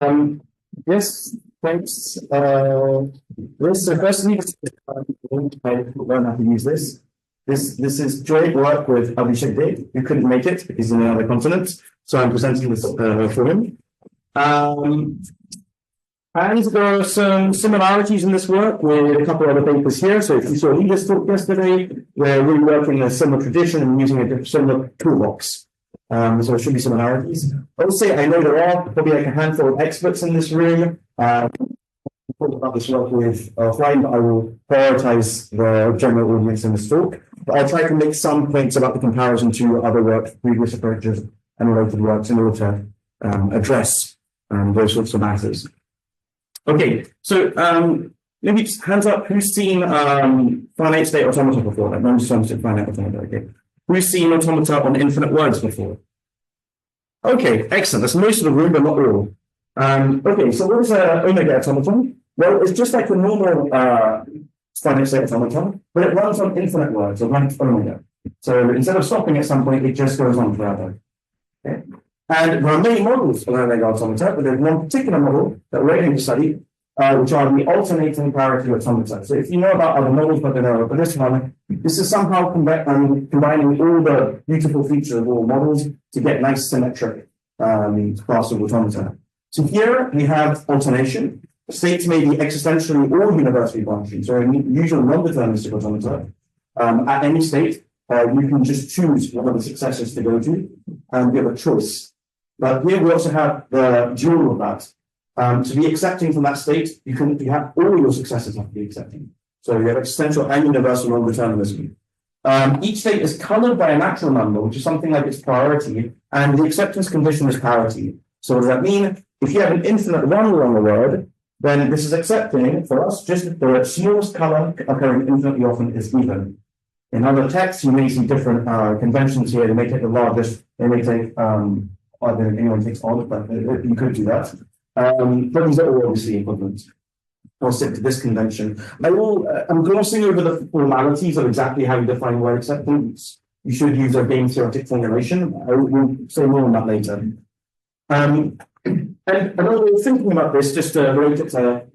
Um, yes, thanks. Yes, so firstly, I learn how to use this. This is joint work with Abhishek Dave, who couldn't make it because he's in another continent. So I'm presenting this for him. And there are some similarities in this work with a couple of other papers here. So if you saw Leader's talk yesterday, we're really working in a similar tradition and using a similar toolbox. So there should be similarities. I will say I know there are probably like a handful of experts in this room. Talk about this work with offline, but I will prioritize the general audience in this talk. But I'll try to make some points about the comparison to other work, previous approaches, and related works in order to address those sorts of matters. Okay, so maybe just hands up, who's seen finite state automata before? Like non-deterministic finite automata, okay. Who's seen automata on infinite words before? Okay, excellent. That's most of the room, but not all. Okay, so what is an omega automaton? Well, it's just like a normal finite state automaton, but it runs on infinite words, or runs omega. So instead of stopping at some point, it just goes on forever. Okay? And there are many models of omega automata, but there's one particular model that we're going to study, which are the alternating parity automata. So if you know about other models, but they know about this one, this is somehow combining all the beautiful features of all models to get nice symmetric class of automata. So here we have alternation. States may be existentially or universally branching. So in usual non-deterministic automata, at any state, you can just choose one of the successors to go to and give a choice. But here we also have the dual of that. To be accepting from that state, you have all your successors have to be accepting. So you have existential and universal non-determinism. Each state is colored by a natural number, which is something like its priority, and the acceptance condition is parity. So what does that mean? If you have an infinite one along a word, then this is accepting for us just the smallest color occurring infinitely often is even. In other texts, you may see different conventions here. They may take the largest, they may take either anyone takes odd, but you could do that. But these are all obviously equivalent. I'll stick to this convention. I'm glossing over the formalities of exactly how you define word acceptance. You should use a game theoretic formulation. I will say more on that later. And another way of thinking about this, just to relate it to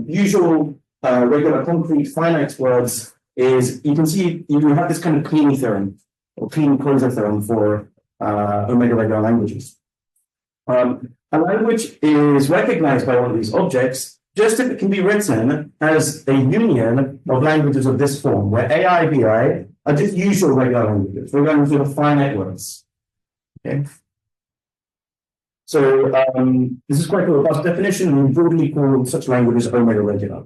usual regular concrete finite words, is you can see you have this kind of cleaning theorem or clean closure theorem for omega regular languages. A language is recognized by one of these objects just if it can be written as a union of languages of this form, where AI, BI are just usual regular languages. We're going to the finite words. Okay. So this is quite a robust definition, and we broadly call such languages omega regular.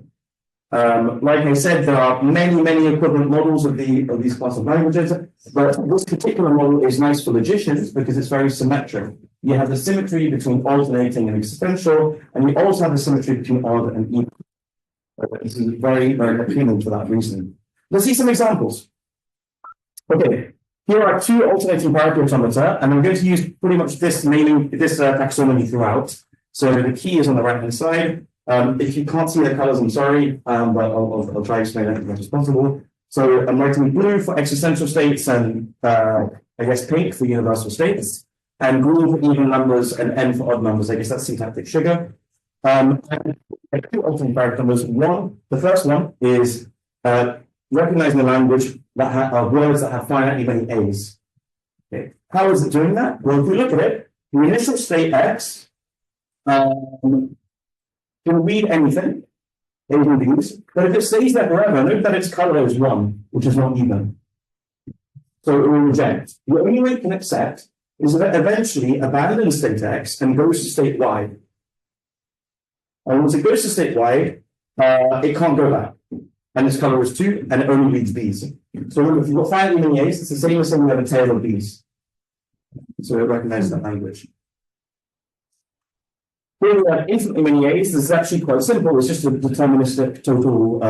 Like I said, there are many equivalent models of these class of languages, but this particular model is nice for logicians because it's very symmetric. You have the symmetry between alternating and existential, and you also have the symmetry between odd and even. This is very appealing for that reason. Let's see some examples. Okay, here are two alternating parity automata, and I'm going to use pretty much this taxonomy throughout. So the key is on the right-hand side. If you can't see the colors, I'm sorry, but I'll try to explain it as much as possible. So I'm writing blue for existential states and I guess pink for universal states, and green for even numbers and N for odd numbers. I guess that's syntactic sugar. Two alternate parity numbers. The first one is recognizing a language that have words that have finitely many A's. Okay. How is it doing that? Well, if you look at it, the initial state X can read anything, A and B's, but if it stays there forever, note that its color is 1, which is not even. So it will reject. The only way it can accept is that it eventually abandons state X and goes to state Y. And once it goes to state Y, it can't go back. And its color is 2, and it only reads B's. So remember, if you've got finitely many A's, it's the same as saying we have a tail of B's. So it recognizes that language. Here we have infinitely many A's. This is actually quite simple. It's just a deterministic total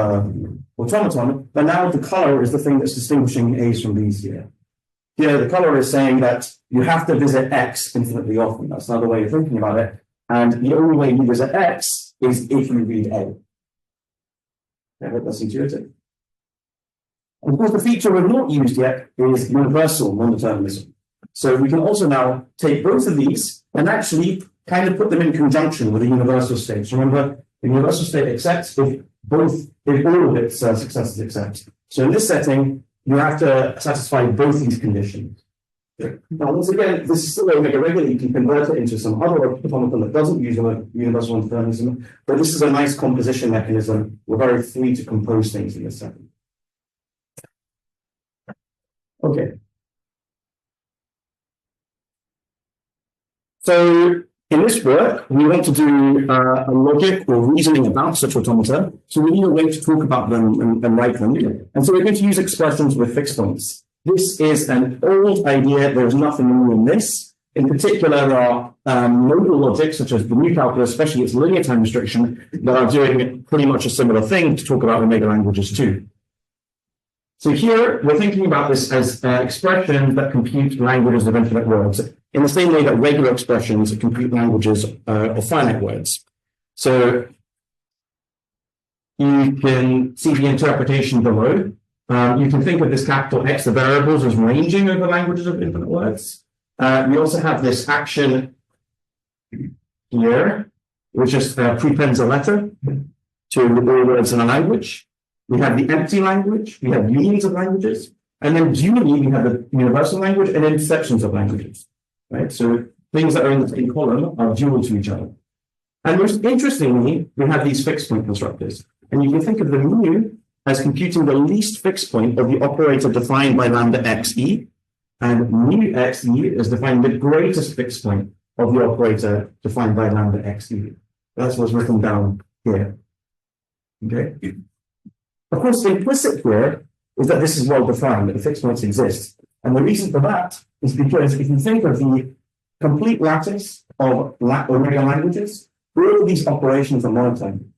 automaton. But now the color is the thing that's distinguishing A's from B's here. Here, the color is saying that you have to visit X infinitely often. That's another way of thinking about it. And the only way you visit X is if you read A. Okay, that's intuitive. And of course, the feature we've not used yet is universal non-determinism. So we can also now take both of these and actually kind of put them in conjunction with the universal state. So remember, the universal state accepts if all of its successors accept. So in this setting, you have to satisfy both these conditions. Now, once again, this is still omega regular. You can convert it into some other automaton that doesn't use a universal determinism, but this is a nice composition mechanism. We're very free to compose things in this setting. Okay. So in this work, we want to do a logic or reasoning about such automata. So we need a way to talk about them and write them. And so we're going to use expressions with fixed points. This is an old idea. There's nothing new in this. In particular, there are modal logics, such as the new calculus, especially its linear time restriction, that are doing pretty much a similar thing to talk about omega languages too. So here, we're thinking about this as expressions that compute languages of infinite words, in the same way that regular expressions compute languages of finite words. So you can see the interpretation below. You can think of this capital X, the variables, as ranging over languages of infinite words. We also have this action here, which just prepends a letter to all words in a language. We have the empty language, we have unions of languages, and then dually we have the universal language and intersections of languages. Right? So things that are in the same column are dual to each other. And most interestingly, we have these fixed point constructors. And you can think of the mu as computing the least fixed point of the operator defined by lambda xe, and mu xe is defining the greatest fixed point of the operator defined by lambda xe. That's what's written down here. Okay. Of course, the implicit here is that this is well defined, that the fixed points exist. And the reason for that is because if you think of the complete lattice of omega languages, all of these operations are monotone.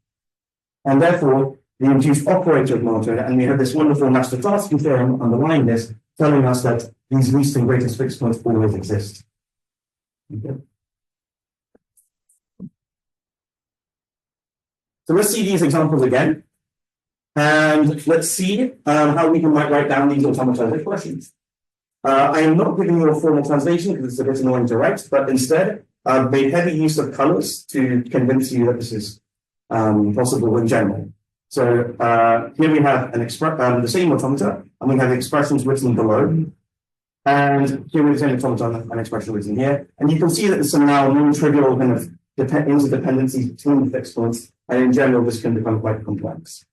And therefore, the induced operator of monotone, and we have this wonderful Master-Tarski theorem underlying this, telling us that these least and greatest fixed points always exist. Okay. So let's see these examples again. And let's see how we can write down these automatized expressions. I am not giving you a formal translation because it's a bit annoying to write, but instead, I've made heavy use of colors to convince you that this is possible in general. So here we have the same automata, and we have expressions written below. And here we have the same automata and expression written here. And you can see that there's some now non-trivial kind of interdependencies between fixed points, and in general, this can become quite complex.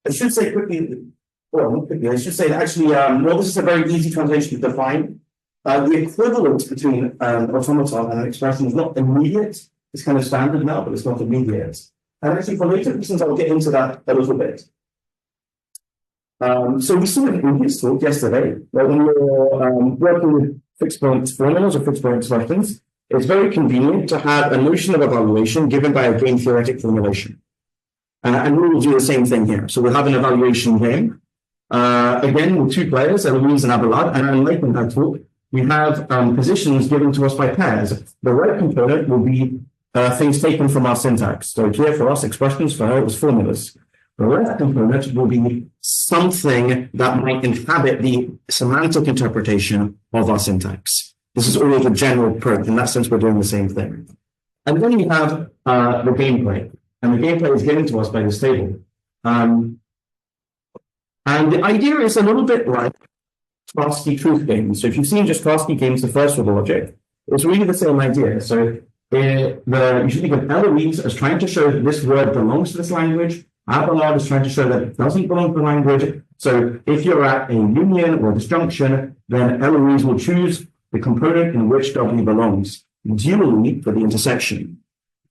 I should say quickly, well, not quickly, I should say that actually, well, this is a very easy translation to define. The equivalent between automaton and an expression is not immediate. It's kind of standard now, but it's not immediate. And actually, for later reasons, I'll get into that a little bit. So we saw it in his talk yesterday, that when you're working with fixed point formulas or fixed point expressions, it's very convenient to have a notion of evaluation given by a game theoretic formulation. And we will do the same thing here. So we'll have an evaluation game. Again, with two players, Eloise and Abelard, and unlike in that talk, we have positions given to us by pairs. The right component will be things taken from our syntax. So here for us, expressions, for her, it was formulas. The left component will be something that might inhabit the semantic interpretation of our syntax. This is always a general approach. In that sense, we're doing the same thing. And then we have the gameplay. And the gameplay is given to us by this table. And the idea is a little bit like Tarski truth games. So if you've seen just Tarski games, the first order logic, it's really the same idea. So you should think of Eloise as trying to show that this word belongs to this language. Abelard is trying to show that it doesn't belong to the language. So if you're at a union or disjunction, then Eloise will choose the component in which W belongs, dually for the intersection.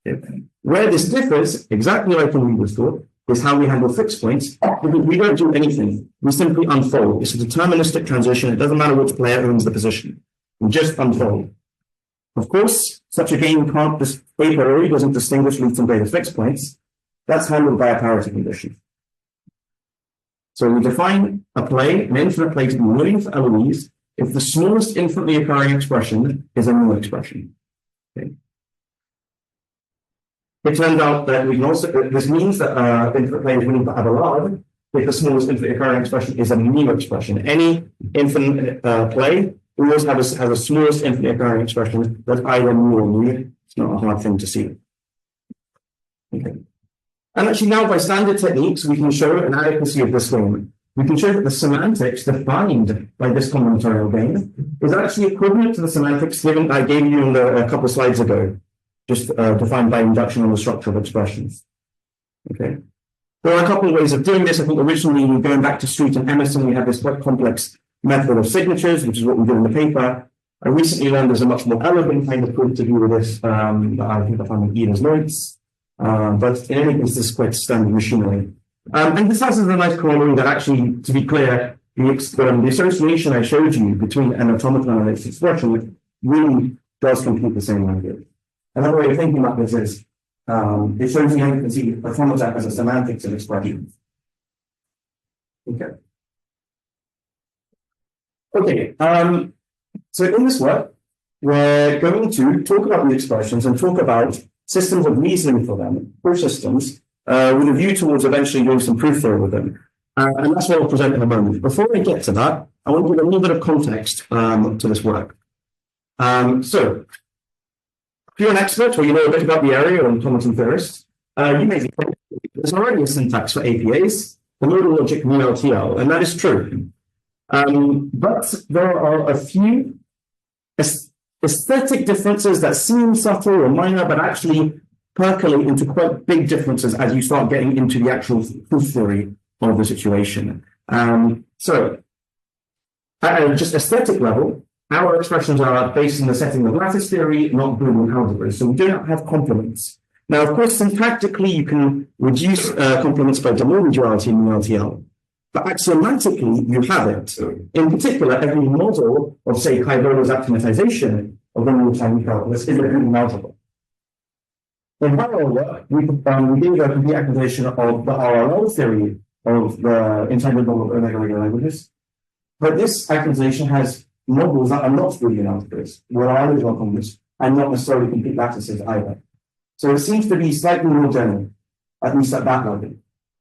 Okay. Where this differs, exactly like in Weaver's thought, is how we handle fixed points, because we don't do anything. We simply unfold. It's a deterministic transition. It doesn't matter which player owns the position. We just unfold. Of course, such a game can't a priori doesn't distinguish least and greatest fixed points. That's handled by a parity condition. So we define a play, an infinite play, to be willing for Eloise if the smallest infinitely occurring expression is a null expression. Okay. It turns out that we can also, this means that infinite play is willing for Abelard if the smallest infinitely occurring expression is a mu expression. Any infinite play always has a smallest infinitely occurring expression that's either mu or mu. It's not a hard thing to see. Okay. And actually now by standard techniques, we can show an adequacy of this limit. We can show that the semantics defined by this combinatorial gain is actually equivalent to the semantics given I gave you a couple of slides ago, just defined by induction on the structure of expressions. Okay. There are a couple of ways of doing this. I think originally, going back to Street and Emerson, we had this quite complex method of signatures, which is what we did in the paper. I recently learned there's a much more elegant kind of proof to do with this that I think I found in Ida's notes. But in any case, this is quite standard machinery. And this has a nice corollary that actually, to be clear, the association I showed you between an automaton and its expression really does compute the same idea. Another way of thinking about this is it shows you how you can see automata as a semantics of expression. Okay. Okay. So in this work, we're going to talk about the expressions and talk about systems of reasoning for them, proof systems, with a view towards eventually doing some proof theory with them. And that's what I'll present in a moment. Before I get to that, I want to give a little bit of context to this work. So, if you're an expert or you know a bit about the area or an automaton theorist, you may be there's already a syntax for APAs, the modal logic mu-LTL, and that is true. But there are a few aesthetic differences that seem subtle or minor, but actually percolate into quite big differences as you start getting into the actual proof theory of the situation. So, at a just aesthetic level, our expressions are based in the setting of lattice theory, not Boolean algebras. So we do not have complements. Now, of course, syntactically, you can reduce complements by de Morgan duality in LTL. But axiomatically, you have it. In particular, every model of, say, Kaibo's axiomatization of one-time calculus is a Boolean algebra. In parallel work, we did a complete accusation of the RLL theory of the entangled model of omega regular languages. But this accusation has models that are not Boolean algebras, where our original complements, and not necessarily complete lattices either. So it seems to be slightly more general, at least at that level.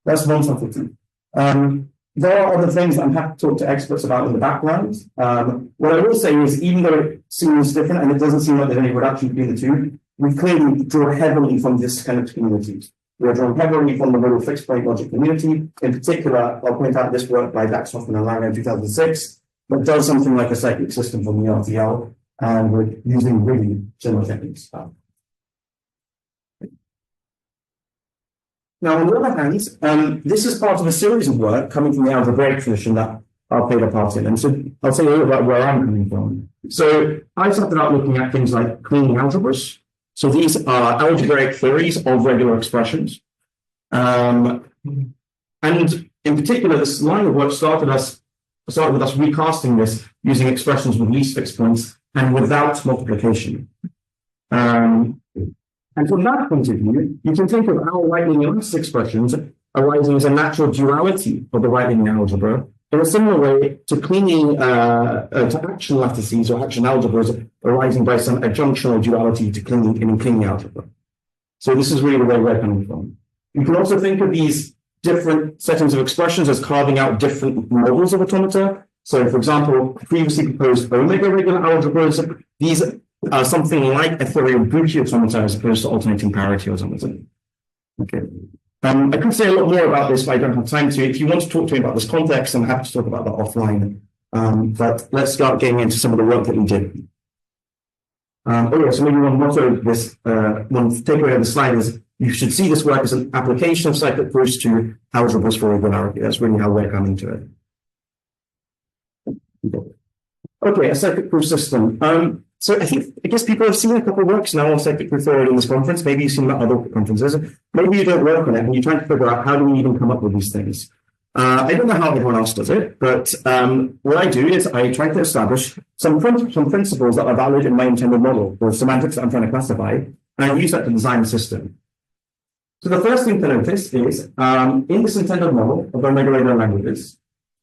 That's one subtlety. There are other things that I'm happy to talk to experts about in the background. What I will say is, even though it seems different and it doesn't seem like there's any reduction between the two, we clearly draw heavily from this kind of community. We are drawing heavily from the modal fixed point logic community. In particular, I'll point out this work by Daxhoff and Lange in 2006, that does something like a cyclic system from the RTL, and we're using really similar techniques. Now, on the other hand, this is part of a series of work coming from the algebraic tradition that I've played a part in. And so I'll tell you a little about where I'm coming from. So I started out looking at things like cleaning algebras. So these are algebraic theories of regular expressions. And in particular, this line of work started with us recasting this using expressions with least fixed points and without multiplication. And from that point of view, you can think of our right-linear lattice expressions arising as a natural duality of the right-linear algebra in a similar way to cleaning to action lattices or action algebras arising by some adjunctional duality to cleaning in cleaning algebra. So this is really where we're coming from. You can also think of these different settings of expressions as carving out different models of automata. So, for example, previously proposed omega regular algebras, these are something like a theory of Bucci automata as opposed to alternating parity automata. Okay. I could say a lot more about this, but I don't have time to. If you want to talk to me about this context, I'm happy to talk about that offline. But let's start getting into some of the work that we did. So maybe one motto of this, one takeaway of the slide is you should see this work as an application of cyclic proofs to algebras for regularity. That's really how we're coming to it. Okay, a cyclic proof system. So I guess people have seen a couple of works now on cyclic proof theory in this conference. Maybe you've seen other conferences. Maybe you don't work on it and you're trying to figure out how do we even come up with these things. I don't know how everyone else does it, but what I do is I try to establish some principles that are valid in my intended model, or semantics that I'm trying to classify, and I use that to design a system. So the first thing to notice is, in this intended model of omega regular languages,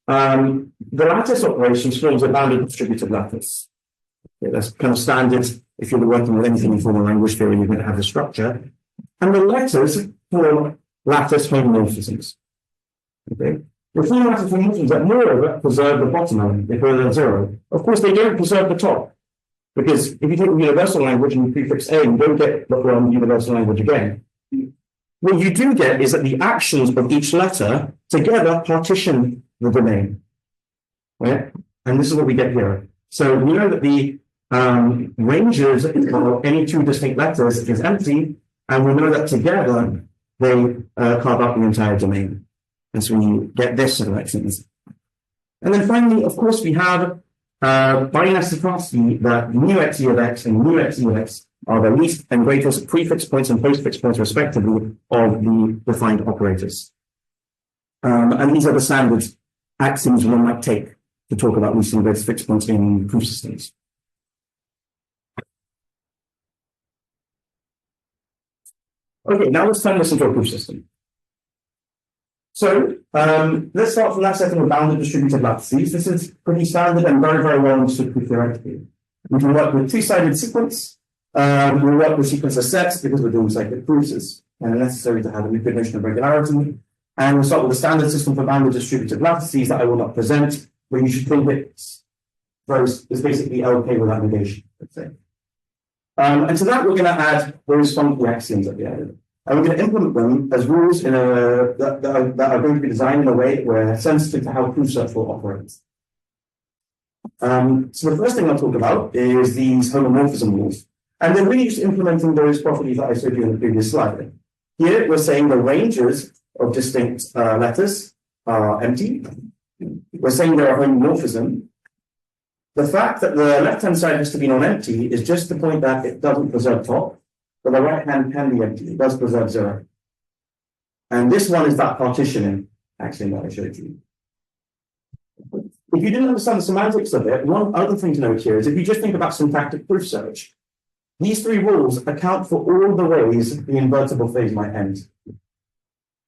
the lattice operations forms a bounded distributed lattice. Okay, that's kind of standard. If you're working with anything in formal language theory, you're going to have the structure. And the letters form lattice homomorphisms. Okay. The formatted functions that moreover preserve the bottom element, they preserve 0. Of course, they don't preserve the top, because if you take a universal language and you prefix A, you don't get the universal language again. What you do get is that the actions of each letter together partition the domain, right? And this is what we get here. So we know that the ranges of any two distinct letters is empty, and we know that together they carve out the entire domain. And so we get this sort of actions. And then finally, of course, we have by necessity that mu x e of x and mu x e of x are the least and greatest prefix points and postfix points, respectively, of the defined operators. And these are the standard axioms one might take to talk about least and greatest fixed points in proof systems. Okay, now let's turn this into a proof system. So let's start from that setting of bounded distributed lattices. This is pretty standard and very, very well understood proof theoretically. We can work with two-sided sequence. We work with sequence of sets because we're doing cyclic proofs. It's necessary to have a good notion of regularity. And we'll start with the standard system for bounded distributed lattices that I will not present, but you should think it's basically LK without negation, let's say. And to that, we're going to add those funky axioms at the end. And we're going to implement them as rules that are going to be designed in a way where sensitive to how proof search will operate. So the first thing I'll talk about is these homomorphism rules. And they're really just implementing those properties that I showed you in the previous slide. Here, we're saying the ranges of distinct letters are empty. We're saying they're a homomorphism. The fact that the left-hand side has to be non-empty is just the point that it doesn't preserve top, but the right hand can be empty. It does preserve 0. And this one is that partitioning axiom that I showed you. If you didn't understand the semantics of it, one other thing to note here is if you just think about syntactic proof search, these three rules account for all the ways the invertible phase might end,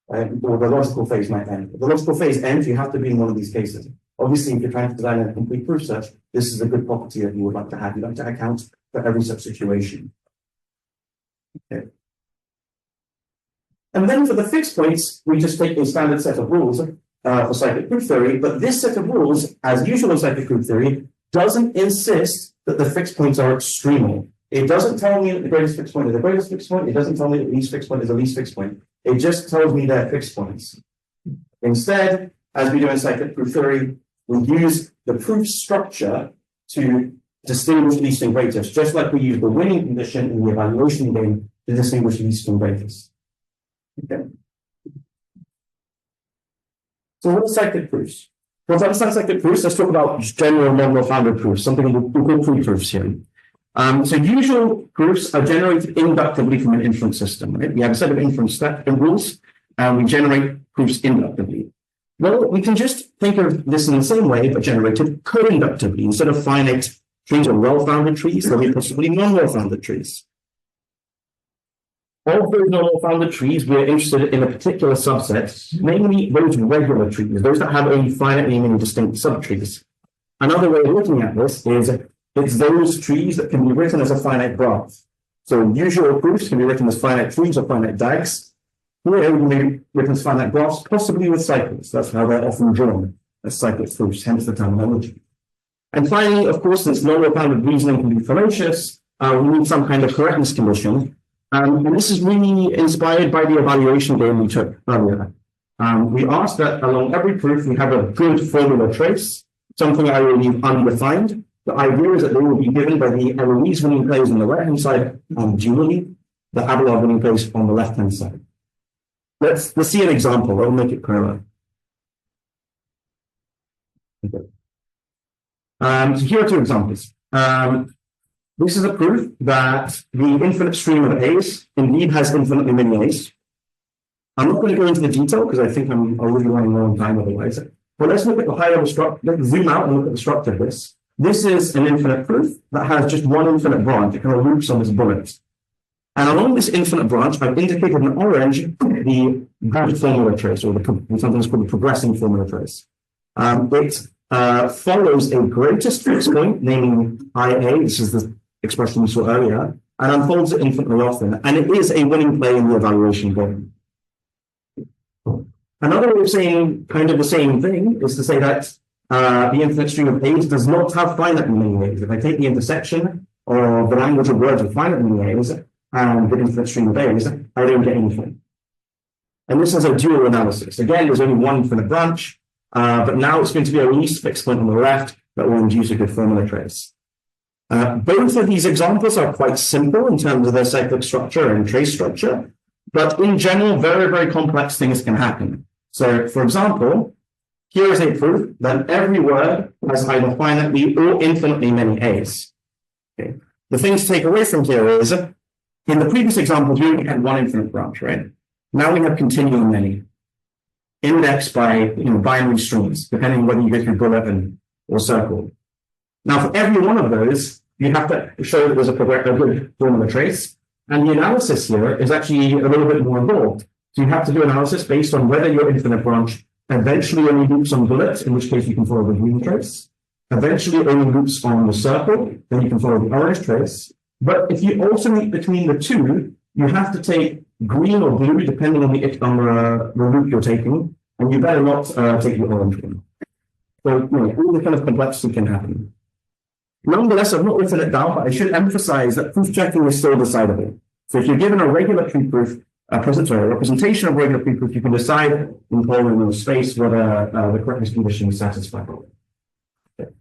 or the logical phase might end. If the logical phase ends, you have to be in one of these cases. Obviously, if you're trying to design a complete proof search, this is a good property that you would like to have. You'd like to account for every such situation. Okay. And then for the fixed points, we just take a standard set of rules for cyclic proof theory, but this set of rules, as usual in cyclic proof theory, doesn't insist that the fixed points are extremal. It doesn't tell me that the greatest fixed point is the greatest fixed point. It doesn't tell me that the least fixed point is the least fixed point. It just tells me they're fixed points. Instead, as we do in cyclic proof theory, we use the proof structure to distinguish least and greatest, just like we use the winning condition in the evaluation game to distinguish least and greatest. Okay. So what are cyclic proofs? Well, to understand cyclic proofs, let's talk about general non-well-founded proofs, something we call pre-proofs here. So usual proofs are generated inductively from an inference system. Right? We have a set of inference rules, and we generate proofs inductively. Well, we can just think of this in the same way, but generated co-inductively. Instead of finite trees or well-founded trees, there'll be possibly non-well-founded trees. Of those non-well-founded trees, we're interested in a particular subset, namely those regular trees, those that have only finitely many distinct subtrees. Another way of looking at this is it's those trees that can be written as a finite graph. So usual proofs can be written as finite trees or finite DAGs. Here we can be written as finite graphs, possibly with cycles. That's how they're often drawn as cyclic proofs, hence the terminology. And finally, of course, since non-well-founded reasoning can be fallacious, we need some kind of correctness condition. And this is really inspired by the evaluation game we took earlier. We asked that along every proof we have a good formula trace, something I will leave undefined. The idea is that they will be given by the Eloise winning plays on the right-hand side dually, the Abelard winning plays on the left-hand side. Let's see an example. I'll make it clearer. Okay. So here are two examples. This is a proof that the infinite stream of A's indeed has infinitely many A's. I'm not going to go into the detail because I think I'm already running low on time otherwise. But let's look at the high-level structure. Let's zoom out and look at the structure of this. This is an infinite proof that has just one infinite branch. It kind of loops on this bullet. And along this infinite branch, I've indicated in orange the good formula trace, or sometimes called the progressing formula trace. It follows a greatest fixed point, namely IA. This is the expression we saw earlier, and unfolds it infinitely often. And it is a winning play in the evaluation game. Another way of saying kind of the same thing is to say that the infinite string of A's does not have finitely many A's. If I take the intersection of the language of words with finitely many A's and the infinite string of A's, I don't get anything. And this is a dual analysis. Again, there's only one infinite branch, but now it's going to be a least fixed point on the left that will induce a good formula trace. Both of these examples are quite simple in terms of their cyclic structure and trace structure, but in general, very, very complex things can happen. So, for example, here is a proof that every word has either finitely or infinitely many A's. Okay. The thing to take away from here is, in the previous examples, we only had one infinite branch, right? Now we have continuum many, indexed by binary strings, depending on whether you go through bullet or circle. Now, for every one of those, you have to show that there's a good formula trace, and the analysis here is actually a little bit more involved. So you have to do analysis based on whether your infinite branch eventually only loops on bullet, in which case you can follow the green trace, eventually only loops on the circle, then you can follow the orange trace. But if you alternate between the two, you have to take green or blue, depending on the loop you're taking, and you better not take the orange one. So all the kind of complexity can happen. Nonetheless, I've not written it down, but I should emphasize that proof checking is still decidable. So if you're given a regulatory proof, a representation of regulatory proof, you can decide in polynomial space whether the correctness condition is satisfied. Okay.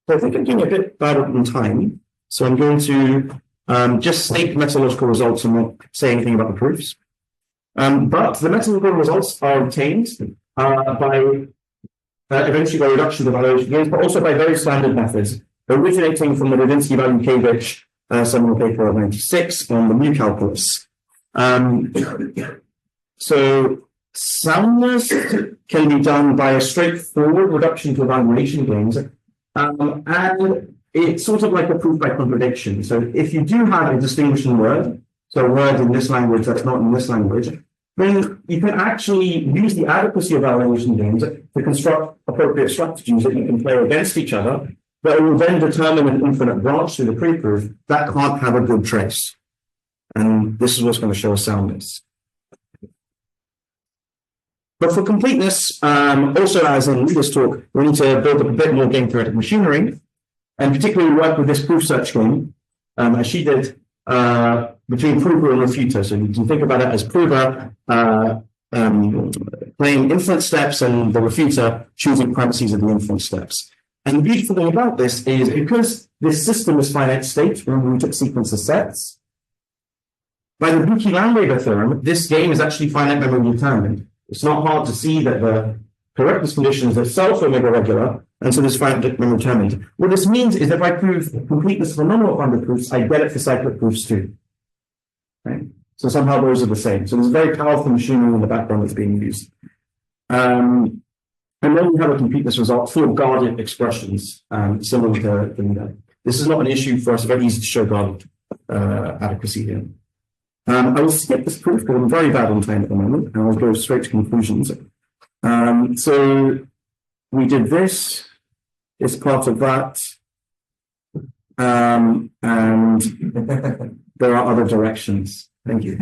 So I think I'm getting a bit bad on time, so I'm going to just state methodological results and not say anything about the proofs. But the methodological results are obtained by eventually by reduction of the valuation gains, but also by very standard methods, originating from the Radinsky-Valukiewicz seminal paper of 96 on the mu calculus. So soundness can be done by a straightforward reduction to evaluation gains, and it's sort of like a proof by contradiction. So if you do have a distinguishing word, so a word in this language that's not in this language, then you can actually use the adequacy of evaluation gains to construct appropriate strategies that you can play against each other, that will then determine an infinite branch through the pre-proof that can't have a good trace. And this is what's going to show us soundness. But for completeness, also as in this talk, we need to build up a bit more game theoretic machinery, and particularly work with this proof search game, as she did, between prover and refuter. So you can think about it as prover playing infinite steps and the refuter choosing premises of the infinite steps. And the beautiful thing about this is because this system is finite state, remember we took sequence of sets, by the Bucchi-Landweber theorem, this game is actually finite memory determined. It's not hard to see that the correctness conditions itself are omega regular, and so this finite memory determined. What this means is that if I prove completeness for nominal quantity proofs, I get it for cyclic proofs too. Right? So somehow those are the same. So there's very powerful machinery in the background that's being used. And then we have a completeness result full of guarded expressions, similar to that. This is not an issue for us, very easy to show guarded adequacy here. I will skip this proof because I'm very bad on time at the moment, and I'll go straight to conclusions. So we did this, it's part of that, and there are other directions. Thank you.